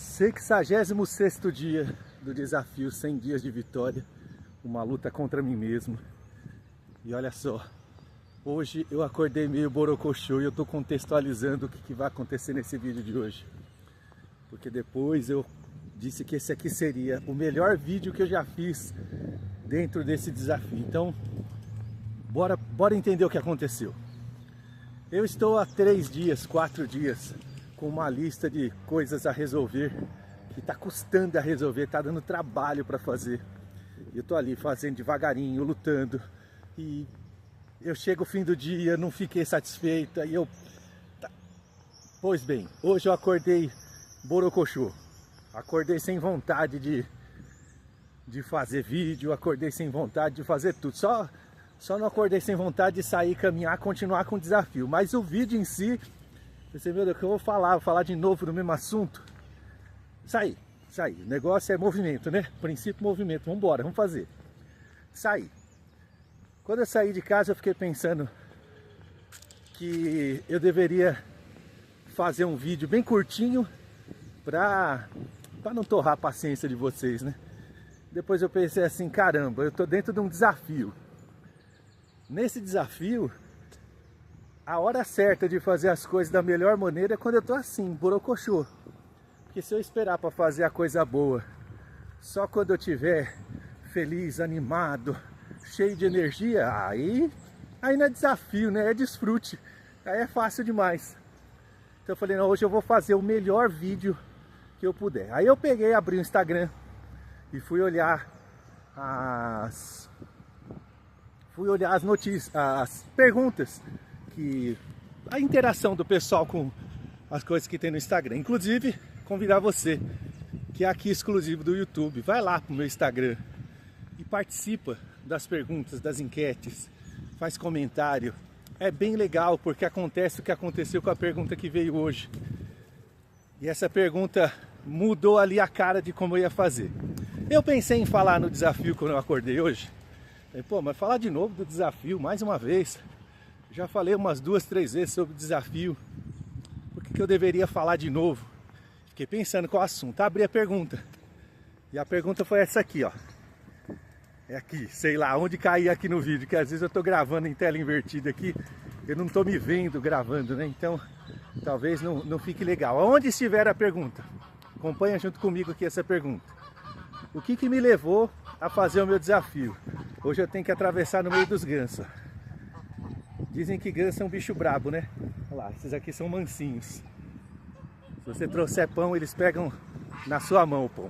66º dia do desafio 100 dias de vitória, uma luta contra mim mesmo. E olha só, hoje eu acordei meio borocochô e eu tô contextualizando o que vai acontecer nesse vídeo de hoje. Porque depois eu disse que esse aqui seria o melhor vídeo que eu já fiz dentro desse desafio. Então, bora entender o que aconteceu. Eu estou há 3 dias, 4 dias, com uma lista de coisas a resolver, que está custando a resolver, está dando trabalho para fazer. Eu estou ali fazendo devagarinho, lutando, e eu chego o fim do dia, não fiquei satisfeita, e Pois bem, hoje eu acordei borocochô, acordei sem vontade de fazer vídeo, acordei sem vontade de fazer tudo, só não acordei sem vontade de sair, caminhar, continuar com o desafio, mas o vídeo em si, você meu Deus, que eu vou falar de novo no mesmo assunto. Saí. O negócio é movimento, né? Princípio movimento. Vamos embora, vamos fazer. Saí. Quando eu saí de casa, eu fiquei pensando que eu deveria fazer um vídeo bem curtinho para não torrar a paciência de vocês, né? Depois eu pensei assim, caramba, eu tô dentro de um desafio. Nesse desafio, a hora certa de fazer as coisas da melhor maneira é quando eu tô assim, borocochô. Porque se eu esperar para fazer a coisa boa só quando eu estiver feliz, animado, cheio de energia, aí não é desafio, né? É desfrute. Aí é fácil demais. Então eu falei, não, hoje eu vou fazer o melhor vídeo que eu puder. Aí eu peguei, abri o Instagram e fui olhar as notícias, as perguntas, a interação do pessoal com as coisas que tem no Instagram. Inclusive, convidar você, que é aqui exclusivo do YouTube, vai lá pro meu Instagram e participa das perguntas, das enquetes, faz comentário. É bem legal, porque acontece o que aconteceu com a pergunta que veio hoje. E essa pergunta mudou ali a cara de como eu ia fazer. Eu pensei em falar no desafio quando eu acordei hoje. Pô, mas falar de novo do desafio, mais uma vez. Já falei umas 2, 3 vezes sobre o desafio. Por que eu deveria falar de novo? Fiquei pensando qual assunto. Abri a pergunta. E a pergunta foi essa aqui, ó. É aqui, sei lá, onde cair aqui no vídeo, que às vezes eu tô gravando em tela invertida aqui, eu não tô me vendo gravando, né? Então, talvez não fique legal. Onde estiver a pergunta, acompanha junto comigo aqui essa pergunta. O que me levou a fazer o meu desafio? Hoje eu tenho que atravessar no meio dos gansos. Dizem que ganso é um bicho brabo, né? Olha lá, esses aqui são mansinhos. Se você trouxer pão, eles pegam na sua mão o pão.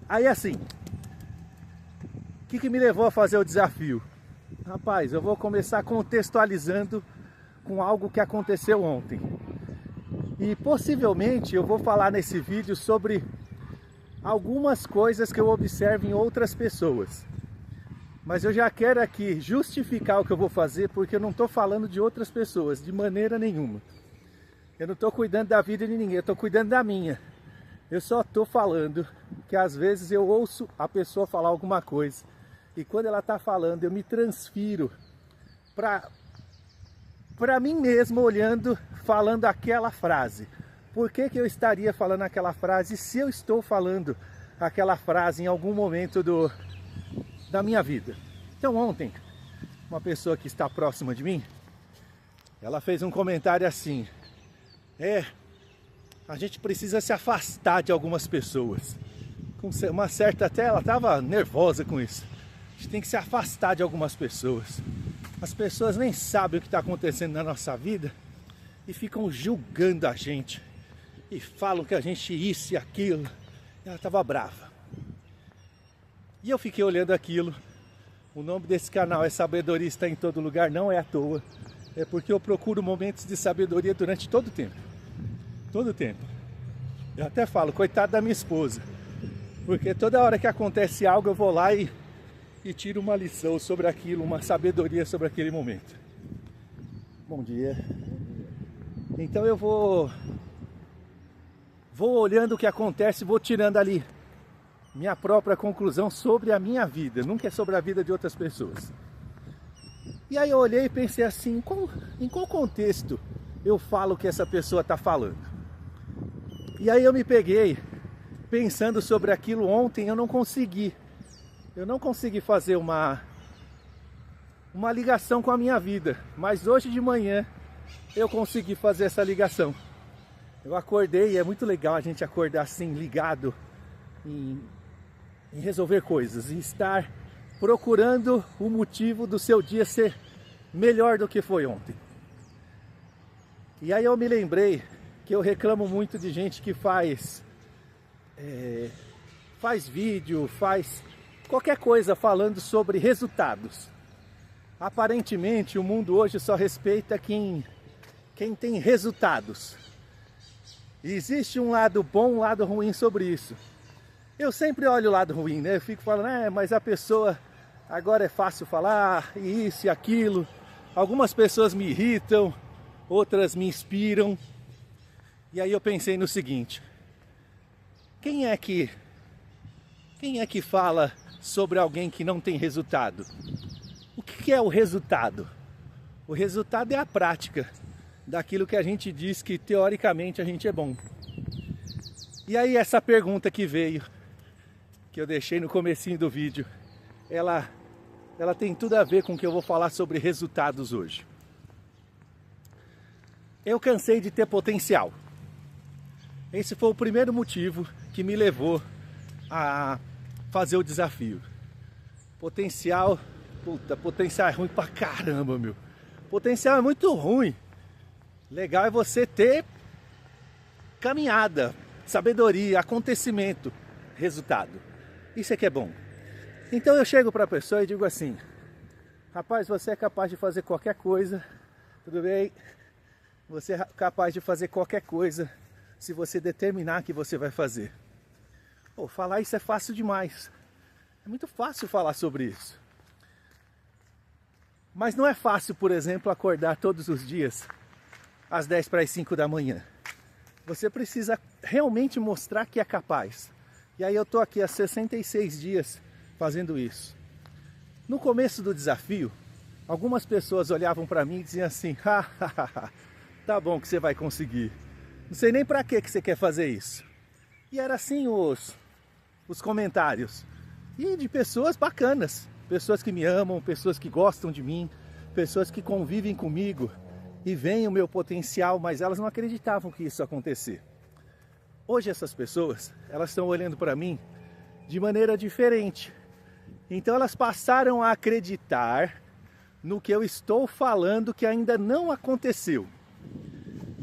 Aí assim, o que me levou a fazer o desafio? Rapaz, eu vou começar contextualizando com algo que aconteceu ontem. E possivelmente eu vou falar nesse vídeo sobre algumas coisas que eu observo em outras pessoas. Mas eu já quero aqui justificar o que eu vou fazer, porque eu não estou falando de outras pessoas, de maneira nenhuma. Eu não estou cuidando da vida de ninguém, eu estou cuidando da minha. Eu só estou falando que às vezes eu ouço a pessoa falar alguma coisa. E quando ela está falando, eu me transfiro para mim mesmo, olhando, falando aquela frase. Por que eu estaria falando aquela frase se eu estou falando aquela frase em algum momento da minha vida? Então ontem, uma pessoa que está próxima de mim, ela fez um comentário assim: a gente precisa se afastar de algumas pessoas. Com uma certa, até ela estava nervosa com isso. A gente tem que se afastar de algumas pessoas. As pessoas nem sabem o que está acontecendo na nossa vida e ficam julgando a gente. E falam que a gente isso e aquilo. Ela estava brava. E eu fiquei olhando aquilo. O nome desse canal é Sabedoria Está em Todo Lugar, não é à toa. É porque eu procuro momentos de sabedoria durante todo o tempo. Todo o tempo. Eu até falo, coitado da minha esposa. Porque toda hora que acontece algo, eu vou lá e tiro uma lição sobre aquilo, uma sabedoria sobre aquele momento. Bom dia. Então eu vou olhando o que acontece, vou tirando ali minha própria conclusão sobre a minha vida. Nunca é sobre a vida de outras pessoas. E aí eu olhei e pensei assim, em qual contexto eu falo o que essa pessoa está falando? E aí eu me peguei pensando sobre aquilo ontem, eu não consegui fazer uma ligação com a minha vida, mas hoje de manhã eu consegui fazer essa ligação. Eu acordei, e é muito legal a gente acordar assim, ligado em resolver coisas, e estar procurando o motivo do seu dia ser melhor do que foi ontem. E aí eu me lembrei que eu reclamo muito de gente que faz vídeo, faz qualquer coisa falando sobre resultados. Aparentemente o mundo hoje só respeita quem tem resultados. E existe um lado bom, um lado ruim sobre isso. Eu sempre olho o lado ruim, né? Eu fico falando, mas a pessoa agora é fácil falar, e isso e aquilo. Algumas pessoas me irritam, outras me inspiram. E aí eu pensei no seguinte: quem é que fala sobre alguém que não tem resultado? O que é o resultado? O resultado é a prática daquilo que a gente diz que teoricamente a gente é bom. E aí essa pergunta que veio, que eu deixei no comecinho do vídeo, ela tem tudo a ver com o que eu vou falar sobre resultados hoje. Eu cansei de ter potencial. Esse foi o primeiro motivo que me levou a fazer o desafio. Potencial é ruim pra caramba, meu. Potencial é muito ruim. Legal é você ter caminhada, sabedoria, acontecimento, resultado. Isso é que é bom. Então eu chego para a pessoa e digo assim: rapaz, você é capaz de fazer qualquer coisa, tudo bem? Você é capaz de fazer qualquer coisa se você determinar que você vai fazer. Pô, falar isso é fácil demais. É muito fácil falar sobre isso. Mas não é fácil, por exemplo, acordar todos os dias às 10 para as 5 da manhã. Você precisa realmente mostrar que é capaz. E aí eu estou aqui há 66 dias fazendo isso. No começo do desafio, algumas pessoas olhavam para mim e diziam assim: tá bom que você vai conseguir. Não sei nem para que você quer fazer isso. E era assim os comentários. E de pessoas bacanas. Pessoas que me amam, pessoas que gostam de mim, pessoas que convivem comigo e veem o meu potencial, mas elas não acreditavam que isso ia acontecer. Hoje essas pessoas, elas estão olhando para mim de maneira diferente. Então elas passaram a acreditar no que eu estou falando que ainda não aconteceu.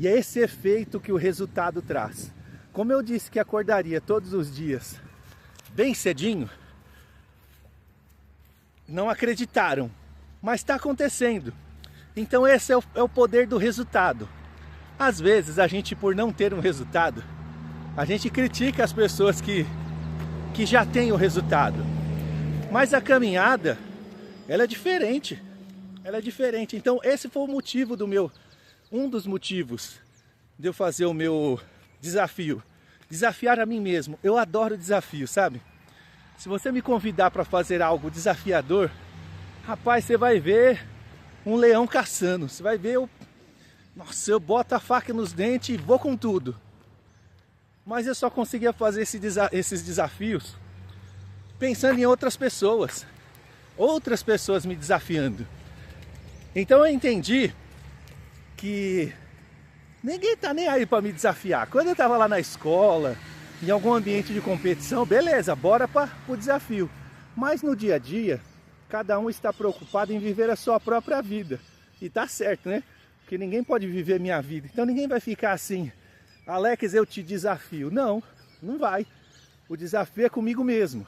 E é esse efeito que o resultado traz. Como eu disse que acordaria todos os dias bem cedinho, não acreditaram, mas está acontecendo. Então esse é o poder do resultado. Às vezes a gente, por não ter um resultado, a gente critica as pessoas que já têm o resultado. Mas a caminhada, ela é diferente. Ela é diferente. Então esse foi o motivo um dos motivos de eu fazer o meu desafio. Desafiar a mim mesmo. Eu adoro desafio, sabe? Se você me convidar para fazer algo desafiador, rapaz, você vai ver um leão caçando. Você vai ver nossa, eu boto a faca nos dentes e vou com tudo. Mas eu só conseguia fazer esses desafios pensando em outras pessoas me desafiando. Então eu entendi que ninguém tá nem aí para me desafiar. Quando eu tava lá na escola, em algum ambiente de competição, beleza, bora para o desafio. Mas no dia a dia, cada um está preocupado em viver a sua própria vida. E tá certo, né? Porque ninguém pode viver minha vida. Então ninguém vai ficar assim: Alex, eu te desafio. Não, não vai. O desafio é comigo mesmo.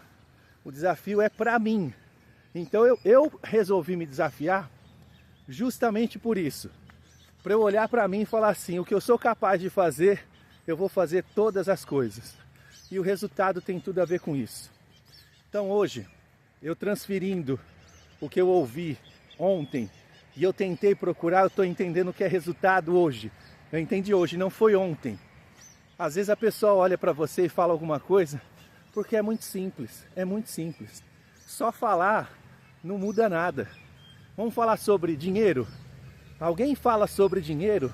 O desafio é para mim. Então eu resolvi me desafiar justamente por isso. Para eu olhar para mim e falar assim: o que eu sou capaz de fazer, eu vou fazer todas as coisas. E o resultado tem tudo a ver com isso. Então hoje, eu transferindo o que eu ouvi ontem e eu tentei procurar, eu estou entendendo o que é resultado hoje. Eu entendi hoje, não foi ontem. Às vezes a pessoa olha para você e fala alguma coisa porque é muito simples, é muito simples. Só falar não muda nada. Vamos falar sobre dinheiro? Alguém fala sobre dinheiro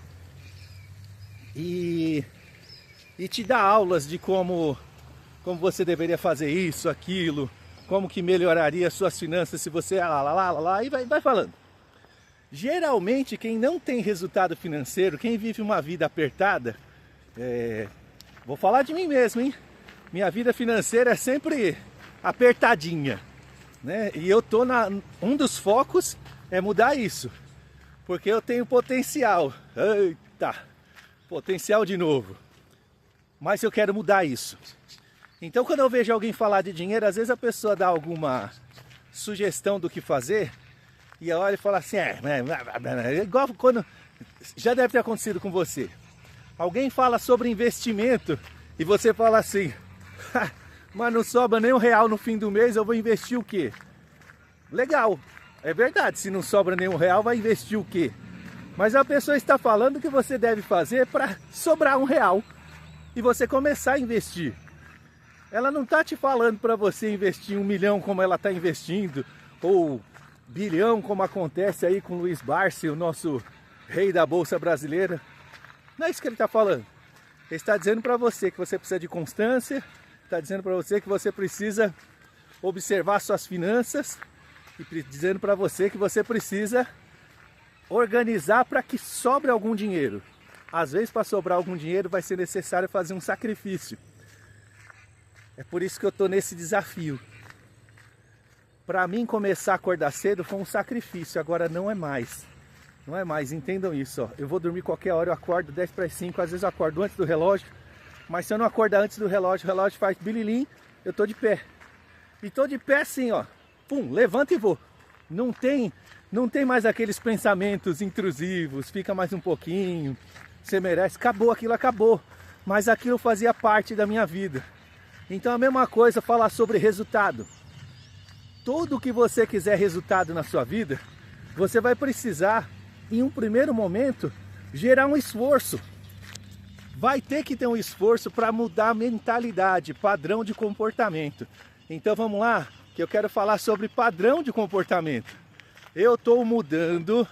e e te dá aulas de como você deveria fazer isso, aquilo, como que melhoraria as suas finanças se você lá, e vai falando. Geralmente quem não tem resultado financeiro, quem vive uma vida apertada, vou falar de mim mesmo, hein? Minha vida financeira é sempre apertadinha, né? E eu tô um dos focos é mudar isso, porque eu tenho potencial. Eita, potencial de novo. Mas eu quero mudar isso. Então quando eu vejo alguém falar de dinheiro, às vezes a pessoa dá alguma sugestão do que fazer, e eu olho e falo assim, igual quando já deve ter acontecido com você. Alguém fala sobre investimento e você fala assim, mas não sobra nem R$1 no fim do mês, eu vou investir o quê? Legal, é verdade, se não sobra nem R$1, vai investir o quê? Mas a pessoa está falando que você deve fazer para sobrar R$1 e você começar a investir. Ela não está te falando para você investir 1 milhão como ela está investindo, ou bilhão como acontece aí com o Luiz Barsi, o nosso rei da Bolsa Brasileira. Não é isso que ele está falando. Ele está dizendo para você que você precisa de constância, está dizendo para você que você precisa observar suas finanças e dizendo para você que você precisa organizar para que sobre algum dinheiro. Às vezes, para sobrar algum dinheiro, vai ser necessário fazer um sacrifício. É por isso que eu estou nesse desafio. Para mim, começar a acordar cedo foi um sacrifício, agora não é mais. Não é mais, entendam isso. Ó. Eu vou dormir qualquer hora, eu acordo 10 para as 5, às vezes eu acordo antes do relógio. Mas se eu não acordar antes do relógio, o relógio faz bililim, eu estou de pé. E estou de pé assim, ó. Pum, levanto e vou. Não tem mais aqueles pensamentos intrusivos, fica mais um pouquinho, você merece. Acabou, aquilo acabou. Mas aquilo fazia parte da minha vida. Então a mesma coisa, falar sobre resultado. Tudo que você quiser resultado na sua vida, você vai precisar, em um primeiro momento, gerar um esforço. Vai ter que ter um esforço para mudar a mentalidade, padrão de comportamento. Então vamos lá, que eu quero falar sobre padrão de comportamento. Eu estou mudando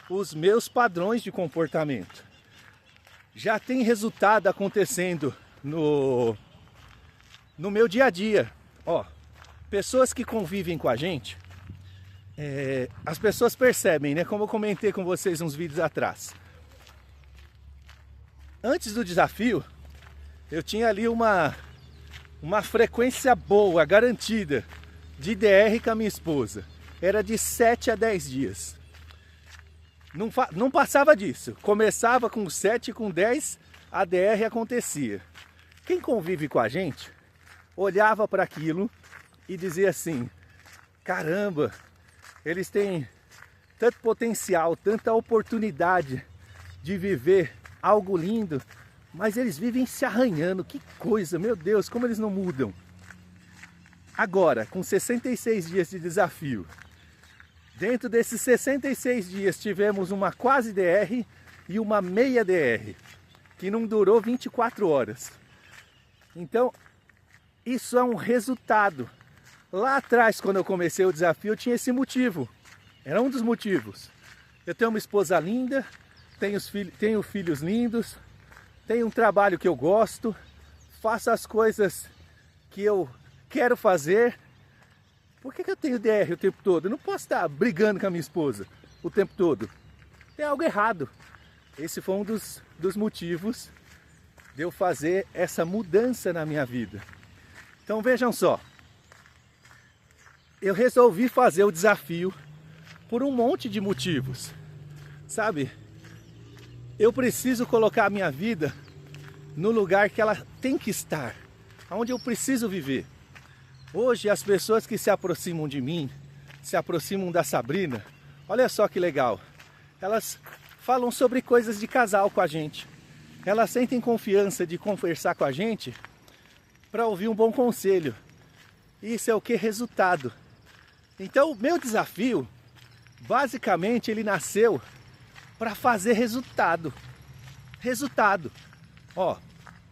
os meus padrões de comportamento. Já tem resultado acontecendo no meu dia a dia. Ó, pessoas que convivem com a gente, as pessoas percebem, né? Como eu comentei com vocês uns vídeos atrás. Antes do desafio, eu tinha ali uma frequência boa, garantida, de DR com a minha esposa. Era de 7 a 10 dias. Não passava disso. Começava com 7, com 10, a DR acontecia. Quem convive com a gente, olhava para aquilo e dizia assim, caramba, eles têm tanto potencial, tanta oportunidade de viver algo lindo, mas eles vivem se arranhando, que coisa, meu Deus, como eles não mudam. Agora, com 66 dias de desafio, dentro desses 66 dias tivemos uma quase DR e uma meia DR, que não durou 24 horas. Então, isso é um resultado. Lá atrás, quando eu comecei o desafio, eu tinha esse motivo. Era um dos motivos. Eu tenho uma esposa linda, tenho filhos lindos, tenho um trabalho que eu gosto, faço as coisas que eu quero fazer. Por que eu tenho DR o tempo todo? Eu não posso estar brigando com a minha esposa o tempo todo. Tem algo errado. Esse foi um dos motivos de eu fazer essa mudança na minha vida. Então vejam só. Eu resolvi fazer o desafio por um monte de motivos. Sabe? Eu preciso colocar a minha vida no lugar que ela tem que estar. Onde eu preciso viver. Hoje as pessoas que se aproximam de mim, se aproximam da Sabrina, olha só que legal. Elas falam sobre coisas de casal com a gente. Elas sentem confiança de conversar com a gente para ouvir um bom conselho. Isso é o que? Resultado. Então o meu desafio, basicamente ele nasceu para fazer resultado. Resultado. Ó,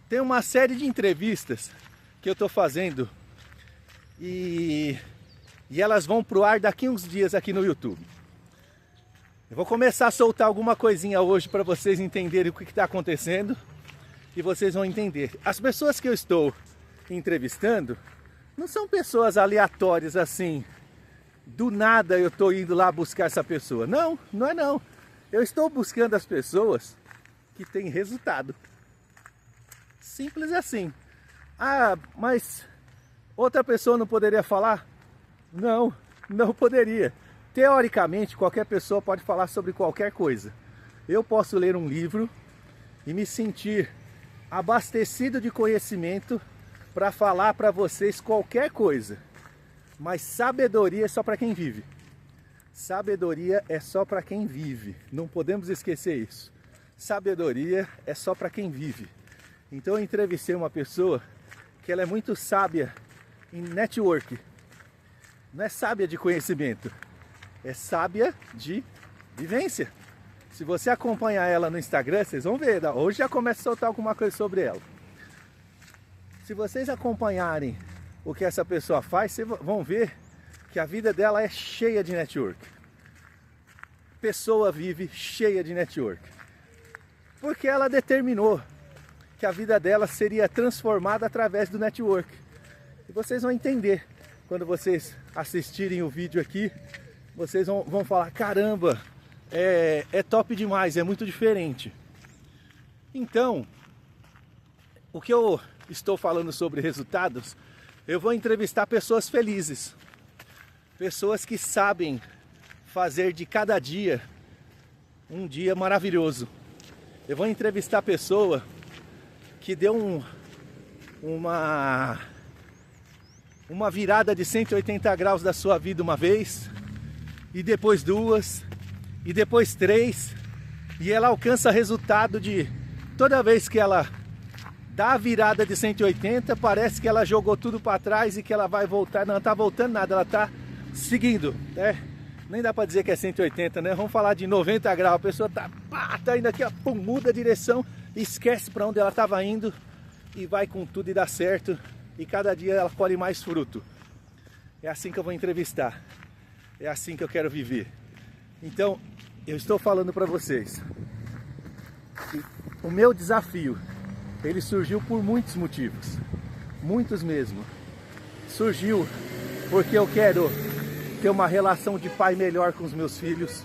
tem uma série de entrevistas que eu estou fazendo e elas vão pro ar daqui uns dias aqui no YouTube. Eu vou começar a soltar alguma coisinha hoje para vocês entenderem o que está acontecendo. e vocês vão entender. As pessoas que eu estou entrevistando não são pessoas aleatórias assim, do nada eu estou indo lá buscar essa pessoa. Não, não é não. Eu estou buscando as pessoas que têm resultado. Simples assim. Ah, mas outra pessoa não poderia falar? Não, não poderia. Teoricamente, qualquer pessoa pode falar sobre qualquer coisa. Eu posso ler um livro e me sentir abastecido de conhecimento para falar para vocês qualquer coisa. Mas sabedoria é só para quem vive. Sabedoria é só para quem vive. Não podemos esquecer isso. Sabedoria é só para quem vive. Então eu entrevistei uma pessoa que ela é muito sábia em network. Não é sábia de conhecimento, é sábia de vivência. Se você acompanhar ela no Instagram, vocês vão ver. Hoje já começa a soltar alguma coisa sobre ela. Se vocês acompanharem o que essa pessoa faz, vocês vão ver que a vida dela é cheia de network. Pessoa vive cheia de network. Porque ela determinou que a vida dela seria transformada através do network. E vocês vão entender. Quando vocês assistirem o vídeo aqui, vocês vão falar, caramba, é top demais, é muito diferente. Então, o que eu estou falando sobre resultados, eu vou entrevistar pessoas felizes. Pessoas que sabem fazer de cada dia um dia maravilhoso. Eu vou entrevistar a pessoa que deu uma virada de 180 graus da sua vida uma vez, e depois duas, e depois três, e ela alcança resultado de toda vez que ela dá a virada de 180, parece que ela jogou tudo para trás e que ela vai voltar. Não está voltando nada, ela está seguindo, né? Nem dá para dizer que é 180, né? Vamos falar de 90 graus. A pessoa tá indo aqui, ó, pum, muda a direção, esquece para onde ela estava indo e vai com tudo e dá certo. E cada dia ela colhe mais fruto. É assim que eu vou entrevistar. É assim que eu quero viver. Então, eu estou falando para vocês que o meu desafio, ele surgiu por muitos motivos. Muitos mesmo. Surgiu porque eu quero ter uma relação de pai melhor com os meus filhos.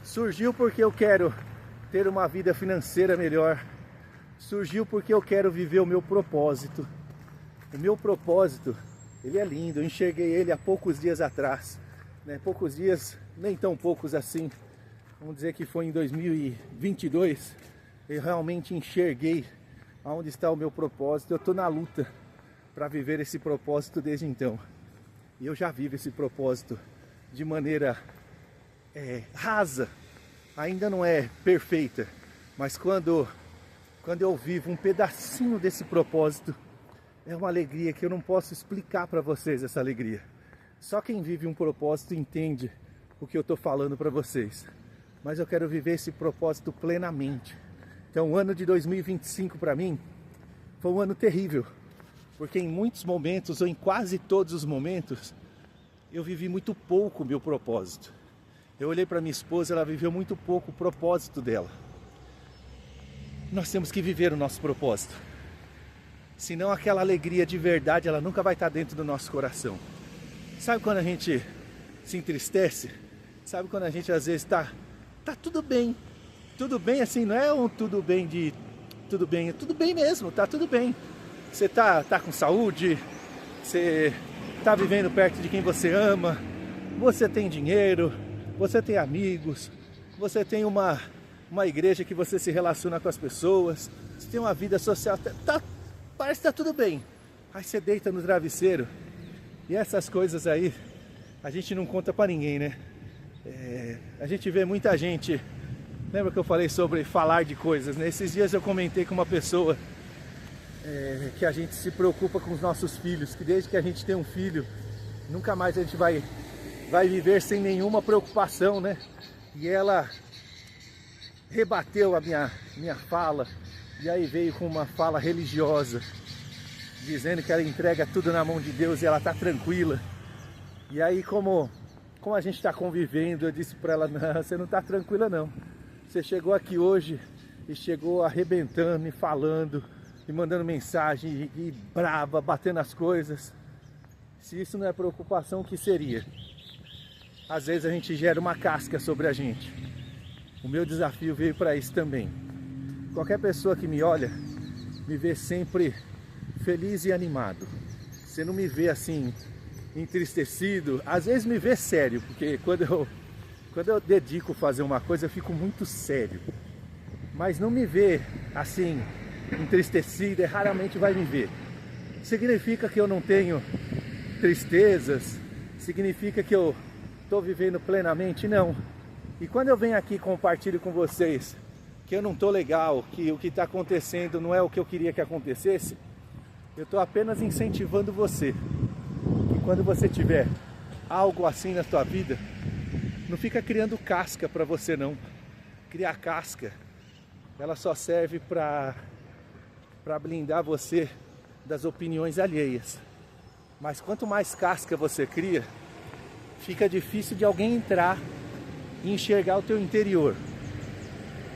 Surgiu porque eu quero ter uma vida financeira melhor. Surgiu porque eu quero viver o meu propósito. O meu propósito, ele é lindo. Eu enxerguei ele há poucos dias atrás, né? Poucos dias, nem tão poucos assim. Vamos dizer que foi em 2022. Eu realmente enxerguei aonde está o meu propósito. Eu estou na luta para viver esse propósito desde então. E eu já vivo esse propósito de maneira rasa. Ainda não é perfeita, mas quando eu vivo um pedacinho desse propósito, é uma alegria que eu não posso explicar para vocês, essa alegria. Só quem vive um propósito entende o que eu estou falando para vocês. Mas eu quero viver esse propósito plenamente. Então o ano de 2025 para mim foi um ano terrível. Porque em muitos momentos, ou em quase todos os momentos, eu vivi muito pouco o meu propósito. Eu olhei para minha esposa, ela viveu muito pouco o propósito dela. Nós temos que viver o nosso propósito. Senão aquela alegria de verdade, ela nunca vai estar dentro do nosso coração. Sabe quando a gente se entristece? Sabe quando a gente às vezes tá tudo bem. Tudo bem assim, não é um tudo bem de... Tudo bem, é tudo bem mesmo, tá tudo bem. Você tá com saúde, você tá vivendo perto de quem você ama, você tem dinheiro, você tem amigos, você tem uma igreja que você se relaciona com as pessoas, você tem uma vida social, parece que tá tudo bem. Aí você deita no travesseiro e essas coisas aí a gente não conta pra ninguém, né? A gente vê muita gente, lembra que eu falei sobre falar de coisas, né? Esses dias eu comentei com uma pessoa que a gente se preocupa com os nossos filhos, que desde que a gente tem um filho, nunca mais a gente vai viver sem nenhuma preocupação, né? E ela rebateu a minha fala, e aí veio com uma fala religiosa, dizendo que ela entrega tudo na mão de Deus e ela está tranquila. E aí como a gente está convivendo, eu disse para ela, não, você não está tranquila não. Você chegou aqui hoje e chegou arrebentando e falando e mandando mensagem e brava, batendo as coisas. Se isso não é preocupação, o que seria? Às vezes a gente gera uma casca sobre a gente. O meu desafio veio para isso também. Qualquer pessoa que me olha, me vê sempre feliz e animado. Você não me vê assim, entristecido. Às vezes me vê sério, porque quando eu dedico a fazer uma coisa, eu fico muito sério. Mas não me vê assim, entristecido, raramente vai me ver. Significa que eu não tenho tristezas? Significa que eu estou vivendo plenamente? Não. E quando eu venho aqui e compartilho com vocês que eu não estou legal, que o que está acontecendo não é o que eu queria que acontecesse, eu estou apenas incentivando você. Que quando você tiver algo assim na sua vida, não fica criando casca para você não. Criar casca, ela só serve para blindar você das opiniões alheias. Mas quanto mais casca você cria, fica difícil de alguém entrar e enxergar o teu interior.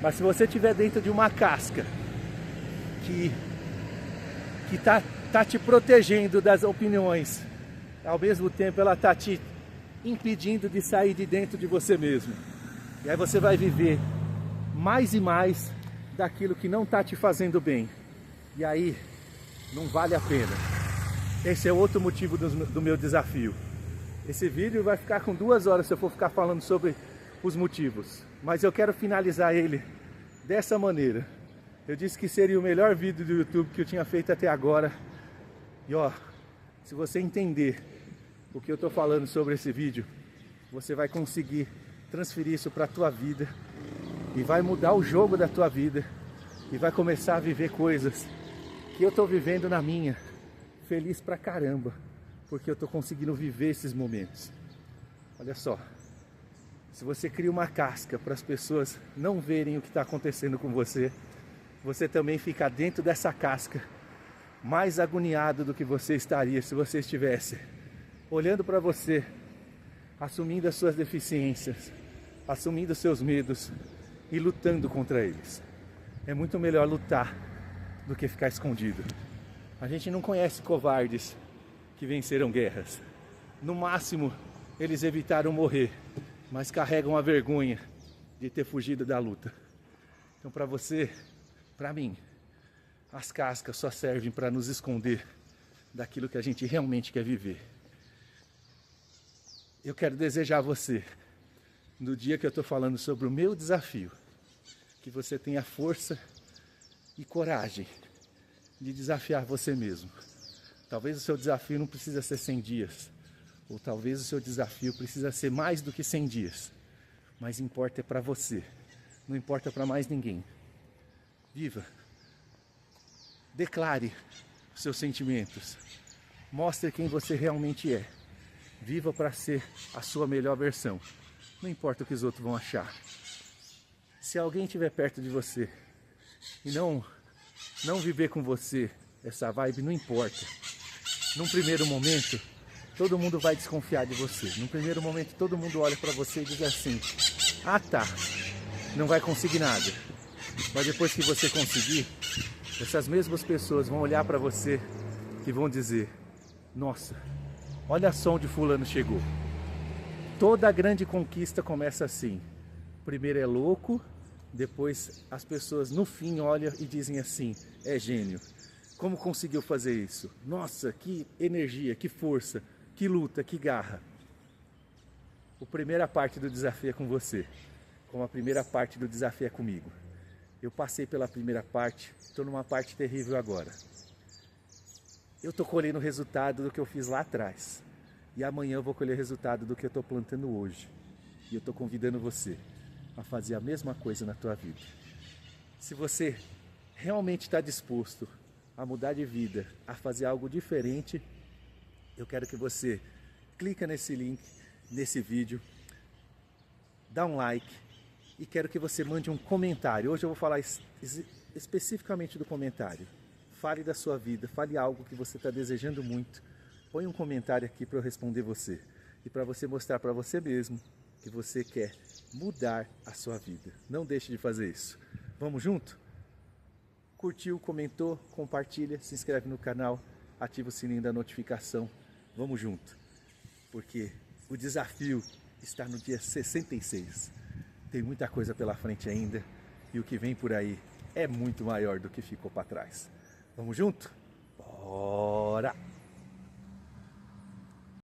Mas se você estiver dentro de uma casca que tá te protegendo das opiniões, ao mesmo tempo ela tá te impedindo de sair de dentro de você mesmo. E aí você vai viver mais e mais daquilo que não tá te fazendo bem. E aí não vale a pena. Esse é outro motivo do meu desafio. Esse vídeo vai ficar com 2 horas se eu for ficar falando sobre os motivos. Mas eu quero finalizar ele dessa maneira. Eu disse que seria o melhor vídeo do YouTube que eu tinha feito até agora. E ó, se você entender o que eu estou falando sobre esse vídeo, você vai conseguir transferir isso para a tua vida e vai mudar o jogo da tua vida e vai começar a viver coisas que eu estou vivendo na minha, feliz pra caramba, porque eu estou conseguindo viver esses momentos. Olha só, se você cria uma casca para as pessoas não verem o que está acontecendo com você, você também fica dentro dessa casca, mais agoniado do que você estaria se você estivesse olhando para você, assumindo as suas deficiências, assumindo os seus medos e lutando contra eles. É muito melhor lutar do que ficar escondido. A gente não conhece covardes que venceram guerras. No máximo, eles evitaram morrer, mas carregam a vergonha de ter fugido da luta. Então, para você, para mim, as cascas só servem para nos esconder daquilo que a gente realmente quer viver. Eu quero desejar a você, no dia que eu estou falando sobre o meu desafio, que você tenha força e coragem de desafiar você mesmo. Talvez o seu desafio não precisa ser 100 dias, ou talvez o seu desafio precisa ser mais do que 100 dias. Mas importa é para você, não importa para mais ninguém. Viva! Declare os seus sentimentos. Mostre quem você realmente é. Viva para ser a sua melhor versão. Não importa o que os outros vão achar. Se alguém estiver perto de você e não viver com você essa vibe, não importa. Num primeiro momento, todo mundo vai desconfiar de você. Num primeiro momento, todo mundo olha para você e diz assim: ah tá, não vai conseguir nada. Mas depois que você conseguir, essas mesmas pessoas vão olhar para você e vão dizer: nossa, olha só onde fulano chegou. Toda grande conquista começa assim. Primeiro é louco, depois as pessoas no fim olham e dizem assim: é gênio. Como conseguiu fazer isso? Nossa, que energia, que força, que luta, que garra. A primeira parte do desafio é com você, como a primeira parte do desafio é comigo. Eu passei pela primeira parte, estou numa parte terrível agora. Eu estou colhendo o resultado do que eu fiz lá atrás. E amanhã eu vou colher o resultado do que eu estou plantando hoje. E eu estou convidando você a fazer a mesma coisa na tua vida. Se você realmente está disposto a mudar de vida, a fazer algo diferente, eu quero que você clique nesse link, nesse vídeo, dá um like e quero que você mande um comentário. Hoje eu vou falar especificamente do comentário. Fale da sua vida, fale algo que você está desejando muito. Põe um comentário aqui para eu responder você e para você mostrar para você mesmo que você quer mudar a sua vida. Não deixe de fazer isso. Vamos junto? Curtiu, comentou, compartilha, se inscreve no canal, ativa o sininho da notificação. Vamos junto, porque o desafio está no dia 66. Tem muita coisa pela frente ainda e o que vem por aí é muito maior do que ficou para trás. Vamos junto? Bora!